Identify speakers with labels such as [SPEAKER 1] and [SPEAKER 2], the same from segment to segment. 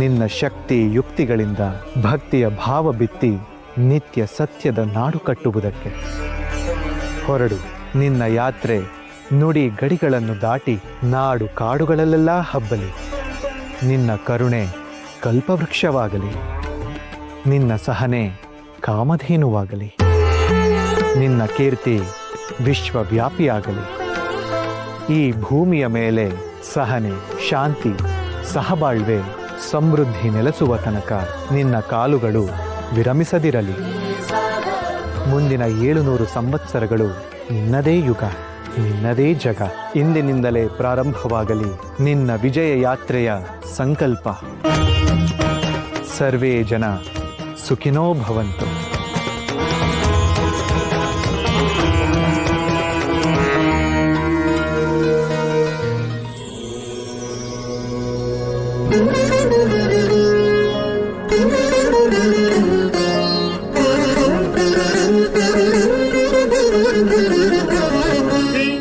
[SPEAKER 1] ನಿನ್ನ ಶಕ್ತಿ ಯುಕ್ತಿಗಳಿಂದ ಭಕ್ತಿಯ ಭಾವ ಬಿತ್ತಿ ನಿತ್ಯ ಸತ್ಯದ ನಾಡು ಕಟ್ಟುವುದಕ್ಕೆ ಹೊರಡು. ನಿನ್ನ ಯಾತ್ರೆ ನುಡಿ ಗಡಿಗಳನ್ನು ದಾಟಿ ನಾಡು ಕಾಡುಗಳಲ್ಲೆಲ್ಲ ಹಬ್ಬಲಿ. ನಿನ್ನ ಕರುಣೆ ಕಲ್ಪವೃಕ್ಷವಾಗಲಿ. ನಿನ್ನ ಸಹನೆ ಕಾಮಧೇನುವಾಗಲಿ. ನಿನ್ನ ಕೀರ್ತಿ ವಿಶ್ವವ್ಯಾಪಿಯಾಗಲಿ. ಈ ಭೂಮಿಯ ಮೇಲೆ ಸಹನೆ, ಶಾಂತಿ, ಸಹಬಾಳ್ವೆ, ಸಮೃದ್ಧಿ ನೆಲೆಸುವ ತನಕ ನಿನ್ನ ಕಾಲುಗಳು ವಿರಮಿಸದಿರಲಿ. ಮುಂದಿನ 700 ಸಂವತ್ಸರಗಳು ನಿನ್ನದೇ ಯುಗ, ನಿನ್ನದೇ ಜಗ. ಇಂದಿನಿಂದಲೇ ಪ್ರಾರಂಭವಾಗಲಿ ನಿನ್ನ ವಿಜಯ ಯಾತ್ರೆಯ ಸಂಕಲ್ಪ. ಸರ್ವೇ ಜನ ಸುಖಿನೋ ಭವಂತು.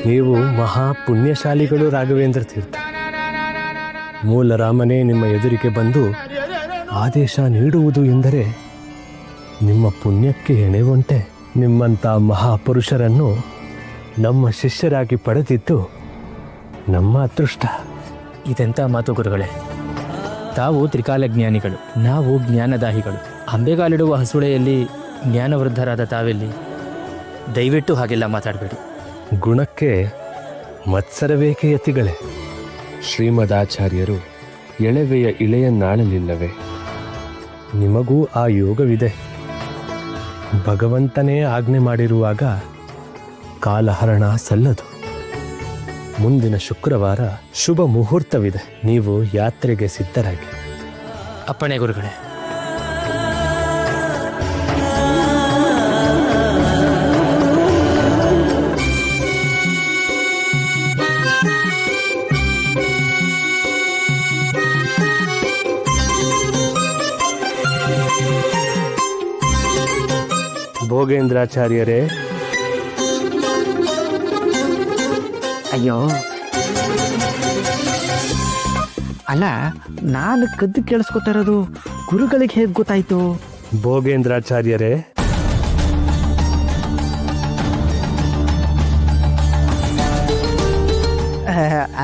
[SPEAKER 2] ನೀವು ಮಹಾ ಪುಣ್ಯಶಾಲಿಗಳು ರಾಘವೇಂದ್ರ ತೀರ್ಥ. ಮೂಲ ರಾಮನೇ ನಿಮ್ಮ ಎದುರಿಗೆ ಬಂದು ಆದೇಶ ನೀಡುವುದು ಎಂದರೆ ನಿಮ್ಮ ಪುಣ್ಯಕ್ಕೆ ಎಣೆವಂತೆ. ನಿಮ್ಮಂಥ ಮಹಾಪುರುಷರನ್ನು ನಮ್ಮ ಶಿಷ್ಯರಾಗಿ ಪಡೆದಿದ್ದು ನಮ್ಮ ಅದೃಷ್ಟ.
[SPEAKER 3] ಇದೆಂಥ ಮಾತು ಗುರುಗಳೇ. ತಾವು ತ್ರಿಕಾಲಜ್ಞಾನಿಗಳು, ನಾವು ಜ್ಞಾನದಾಹಿಗಳು. ಅಂಬೆಗಾಲಿಡುವ ಹಸುಳೆಯಲ್ಲಿ ಜ್ಞಾನವೃದ್ಧರಾದ ತಾವೆಲ್ಲಿ? ದಯವಿಟ್ಟು ಹಾಗೆಲ್ಲ ಮಾತಾಡಬೇಡಿ.
[SPEAKER 2] ಗುಣಕ್ಕೆ ಮತ್ಸರವೇಕೆ ಯತಿಗಳೇ? ಶ್ರೀಮದಾಚಾರ್ಯರು ಎಳೆವೆಯ ಇಳೆಯನ್ನಾಳಲಿಲ್ಲವೇ? ನಿಮಗೂ ಆ ಯೋಗವಿದೆ. ಭಗವಂತನೇ ಆಜ್ಞೆ ಮಾಡಿರುವಾಗ ಕಾಲಹರಣ ಸಲ್ಲದು. ಮುಂದಿನ ಶುಕ್ರವಾರ ಶುಭ ಮುಹೂರ್ತವಿದೆ. ನೀವು ಯಾತ್ರೆಗೆ ಸಿದ್ಧರಾಗಿ.
[SPEAKER 3] ಅಪ್ಪಣೆ ಗುರುಗಳೇ.
[SPEAKER 2] ಭೋಗೇಂದ್ರಾಚಾರ್ಯರೇ.
[SPEAKER 4] ಅಯ್ಯೋ ಅಲ್ಲ, ನಾನು ಕದ್ದು ಕೇಳಿಸ್ಕೊತಾ ಇರೋದು ಗುರುಗಳಿಗೆ ಹೇಗೆ ಗೊತ್ತಾಯ್ತು?
[SPEAKER 2] ಭೋಗೇಂದ್ರಾಚಾರ್ಯರೇ,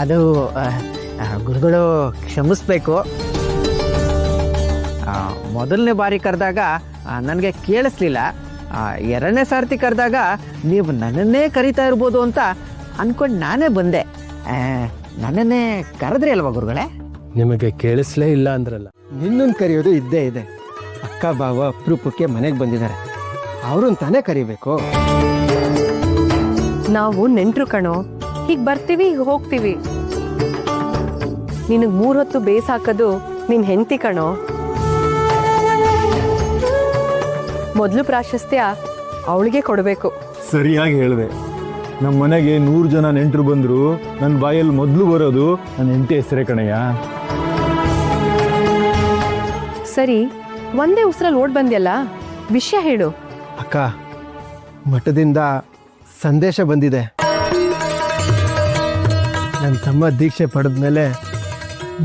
[SPEAKER 4] ಅದು ಗುರುಗಳು ಕ್ಷಮಿಸ್ಬೇಕು. ಮೊದಲನೇ ಬಾರಿ ಕರೆದಾಗ ನನಗೆ ಕೇಳಿಸ್ಲಿಲ್ಲ. 2ನೇ ಸಾರ್ತಿ ಕರೆದಾಗ ನೀವು ನನ್ನನ್ನೇ ಕರಿತಾ ಇರ್ಬೋದು ಅಂತ ಅಂದ್ಕೊಂಡು ನಾನೇ ಬಂದೆ. ನನ್ನನ್ನೇ ಕರೆದ್ರಿ ಅಲ್ವಾ ಗುರುಗಳೇ?
[SPEAKER 2] ನಿಮಗೆ ಕೇಳಿಸ್ಲೇ ಇಲ್ಲ ಅಂದ್ರಲ್ಲ.
[SPEAKER 5] ನಿನ್ನನ್ನು ಕರೆಯೋದು ಇದ್ದೇ ಇದೆ. ಅಕ್ಕ ಬಾವ ಅಪರೂಪಕ್ಕೆ ಮನೆಗೆ ಬಂದಿದ್ದಾರೆ, ಅವ್ರನ್ನ ತಾನೇ ಕರಿಬೇಕು.
[SPEAKER 6] ನಾವು ನೆಂಟ್ರು ಕಣೋ, ಹೀಗೆ ಬರ್ತೀವಿ ಹೀಗೆ ಹೋಗ್ತೀವಿ. ನಿನಗೆ 3 ಹೊತ್ತು ಬೇಸ್ ಹಾಕೋದು ನಿನ್ ಹೆಂಡತಿ ಕಣೋ. ಮೊದಲು ಪ್ರಾಶಸ್ತ್ಯ ಅವಳಿಗೆ ಕೊಡಬೇಕು.
[SPEAKER 7] ಸರಿಯಾಗಿ ಹೇಳಿದೆ. ನಮ್ಮ ಮನೆಗೆ 100 ಜನ ನೆಂಟರು ಬಂದ್ರು ನನ್ನ ಬಾಯಲ್ಲಿ ಮೊದಲು ಬರೋದು ನನ್ನ ಹೆಂಡತಿ ಹೆಸರೇ ಕಣಯ್ಯ.
[SPEAKER 6] ಸರಿ, ಒಂದೇ ಉಸಿರಲ್ಲಿ ಓಡ್ ಬಂದ್ಯಲ್ಲ, ವಿಷಯ ಹೇಳು.
[SPEAKER 5] ಅಕ್ಕ, ಮಠದಿಂದ ಸಂದೇಶ ಬಂದಿದೆ. ನನ್ನ ತಮ್ಮ ದೀಕ್ಷೆ ಪಡೆದ್ಮೇಲೆ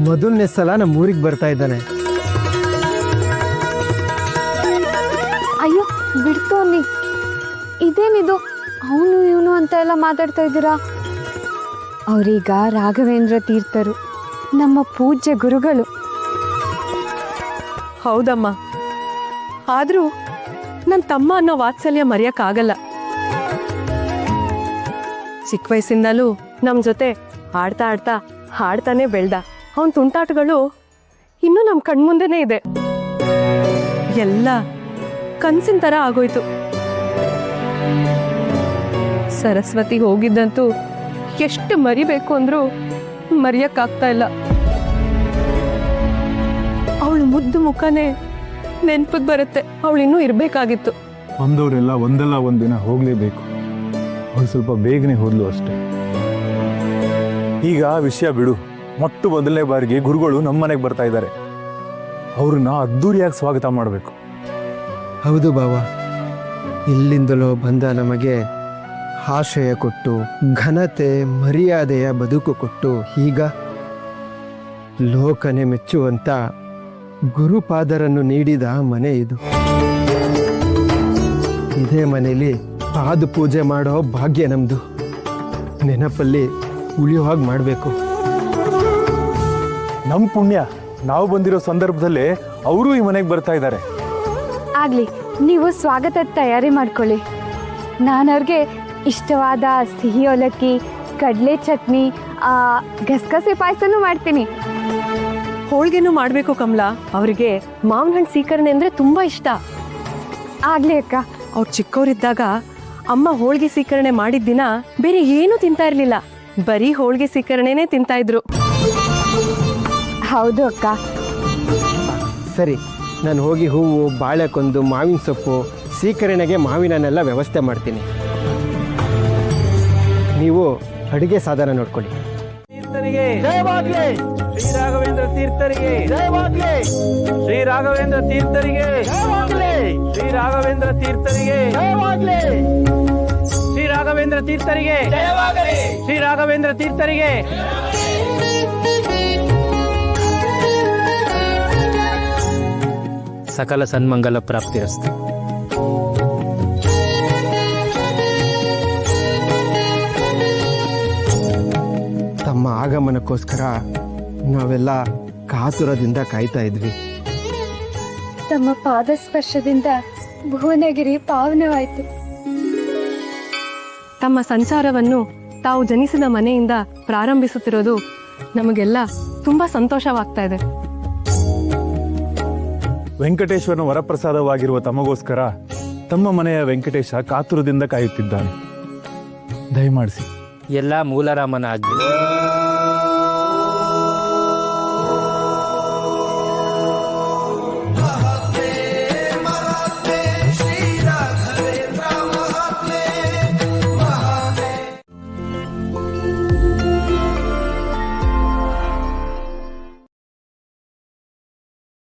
[SPEAKER 5] ಮೊದಲನೇ ಸಲ ನಮ್ಮ ಊರಿಗೆ ಬರ್ತಾ ಇದ್ದಾನೆ.
[SPEAKER 8] ಅಯ್ಯೋ ಬಿಡ್ತು ಅನ್ನಿ, ಇದೇನಿದು ಅವನು ಇವನು ಅಂತ ಎಲ್ಲ ಮಾತಾಡ್ತಾ ಇದ್ದೀರಾ? ಅವರೀಗ ರಾಘವೇಂದ್ರ ತೀರ್ಥರು, ನಮ್ಮ ಪೂಜ್ಯ ಗುರುಗಳು.
[SPEAKER 6] ಹೌದಮ್ಮ, ಆದ್ರೂ ನನ್ನ ತಮ್ಮ ಅನ್ನೋ ವಾತ್ಸಲ್ಯ ಮರೆಯಕ್ಕಾಗಲ್ಲ. ಚಿಕ್ಕ ವಯಸ್ಸಿಂದಲೂ ನಮ್ಮ ಜೊತೆ ಆಡ್ತಾ ಆಡ್ತಾ ಹಾಡ್ತಾನೆ ಬೆಳ್ದ. ಅವನ ತುಂಟಾಟಗಳು ಇನ್ನೂ ನಮ್ಮ ಕಣ್ಮುಂದೆನೇ ಇದೆ. ಎಲ್ಲ ಕನ್ಸಿನ ಥರ ಆಗೋಯ್ತು. ಸರಸ್ವತಿ ಹೋಗಿದ್ದಂತೂ ಎಷ್ಟು ಮರಿಬೇಕು ಅಂದ್ರೂ ಮರೆಯಕ್ಕಾಗ್ತಾ ಇಲ್ಲ. ಅವಳು ಮುದ್ದು ಮುಖನೇ ನೆನ್ಪಿಗೆ ಬರುತ್ತೆ. ಅವಳು ಇನ್ನೂ ಇರಬೇಕಾಗಿತ್ತು.
[SPEAKER 7] ಬಂದವರೆಲ್ಲ ಒಂದಲ್ಲ ಒಂದಿನ ಹೋಗಲೇಬೇಕು. ಅವ್ರು ಸ್ವಲ್ಪ ಬೇಗನೆ ಹೋದ್ಲು ಅಷ್ಟೇ. ಈಗ ವಿಷಯ ಬಿಡು. ಮೊದಲನೇ ಬಾರಿಗೆ ಗುರುಗಳು ನಮ್ಮ ಮನೆಗೆ ಬರ್ತಾ ಇದ್ದಾರೆ. ಅವ್ರನ್ನ ಅದ್ದೂರಿಯಾಗಿ ಸ್ವಾಗತ ಮಾಡಬೇಕು.
[SPEAKER 5] ಹೌದು ಬಾವ, ಇಲ್ಲಿಂದಲೋ ಬಂದ ನಮಗೆ ಆಶ್ರಯ ಕೊಟ್ಟು ಘನತೆ ಮರ್ಯಾದೆಯ ಬದುಕು ಕೊಟ್ಟು ಈಗ ಲೋಕನೆ ಮೆಚ್ಚುವಂಥ ಗುರುಪಾದರನ್ನು ನೀಡಿದ ಮನೆ ಇದು. ಇದೇ ಮನೆಯಲ್ಲಿ ಪಾದ ಪೂಜೆ ಮಾಡೋ ಭಾಗ್ಯ ನಮ್ದು. ನೆನಪಲ್ಲಿ ಉಳಿಯೋ ಹಾಗೆ ಮಾಡಬೇಕು.
[SPEAKER 7] ನಮ್ಮ ಪುಣ್ಯ, ನಾವು ಬಂದಿರೋ ಸಂದರ್ಭದಲ್ಲೇ ಅವರು ಈ ಮನೆಗೆ ಬರ್ತಾ ಇದ್ದಾರೆ.
[SPEAKER 8] ಆಗ್ಲಿ, ನೀವು ಸ್ವಾಗತದ ತಯಾರಿ ಮಾಡ್ಕೊಳ್ಳಿ. ನಾನು ಅವ್ರಿಗೆ ಇಷ್ಟವಾದ ಸಿಹಿ ಅವಲಕ್ಕಿ, ಕಡಲೆ ಚಟ್ನಿ, ಗಸಗಸೆ ಪಾಯಸನೂ ಮಾಡ್ತೀನಿ.
[SPEAKER 6] ಹೋಳಿಗೆನೂ ಮಾಡಬೇಕು ಕಮಲಾ. ಅವರಿಗೆ ಮಾವಿನ ಹಣ್ಣು ಸೀಕರಣೆ ಅಂದರೆ ತುಂಬ ಇಷ್ಟ.
[SPEAKER 8] ಆಗ್ಲಿ ಅಕ್ಕ.
[SPEAKER 6] ಅವ್ರು ಚಿಕ್ಕವರಿದ್ದಾಗ ಅಮ್ಮ ಹೋಳಿಗೆ ಸೀಕರಣೆ ಮಾಡಿದ ದಿನ ಬೇರೆ ಏನೂ ತಿಂತಾ ಇರಲಿಲ್ಲ, ಬರೀ ಹೋಳಿಗೆ ಸೀಕರಣೆನೇ ತಿಂತಾ ಇದ್ರು.
[SPEAKER 8] ಹೌದು ಅಕ್ಕ.
[SPEAKER 5] ಸರಿ, ನಾನು ಹೋಗಿ ಹೂವು, ಬಾಳೆಕೊಂದು, ಮಾವಿನ ಸೊಪ್ಪು, ಸೀಕರಣೆಗೆ ಮಾವಿನನ್ನೆಲ್ಲ ವ್ಯವಸ್ಥೆ ಮಾಡ್ತೀನಿ. ನೀವು ಅಡುಗೆ ಸಾಧನ ನೋಡ್ಕೊಳ್ಳಿ.
[SPEAKER 9] ಶ್ರೀ ರಾಘವೇಂದ್ರ ತೀರ್ಥರಿಗೆ ಶ್ರೀ ರಾಘವೇಂದ್ರ ತೀರ್ಥರಿಗೆ ಶ್ರೀ ರಾಘವೇಂದ್ರ ತೀರ್ಥರಿಗೆ ಶ್ರೀ ರಾಘವೇಂದ್ರ ತೀರ್ಥರಿಗೆ ಶ್ರೀ ರಾಘವೇಂದ್ರ ತೀರ್ಥರಿಗೆ.
[SPEAKER 3] ಸಕಲ ಸನ್ಮಂಗಲ ಪ್ರಾಪ್ತಿರಸ್ತು.
[SPEAKER 5] ತಮ್ಮ ಆಗಮನಕ್ಕೋಸ್ಕರ ನಾವೆಲ್ಲ ಕಾತುರದಿಂದ ಕಾಯ್ತಾ ಇದ್ವಿ.
[SPEAKER 8] ತಮ್ಮ ಪಾದ ಸ್ಪರ್ಶದಿಂದ ಭುವನಗಿರಿ ಪಾವನವಾಯಿತು.
[SPEAKER 6] ತಮ್ಮ ಸಂಚಾರವನ್ನು ತಾವು ಜನಿಸಿದ ಮನೆಯಿಂದ ಪ್ರಾರಂಭಿಸುತ್ತಿರೋದು ನಮಗೆಲ್ಲ ತುಂಬ ಸಂತೋಷವಾಗ್ತಾ ಇದೆ.
[SPEAKER 7] ವೆಂಕಟೇಶ್ವರನ ವರಪ್ರಸಾದವಾಗಿರುವ ತಮಗೋಸ್ಕರ ತಮ್ಮ ಮನೆಯ ವೆಂಕಟೇಶ ಕಾತುರದಿಂದ ಕಾಯುತ್ತಿದ್ದಾನೆ. ದಯಮಾಡಿಸಿ.
[SPEAKER 3] ಎಲ್ಲ ಮೂಲರಾಮನ ಆಜ್ಞೆ.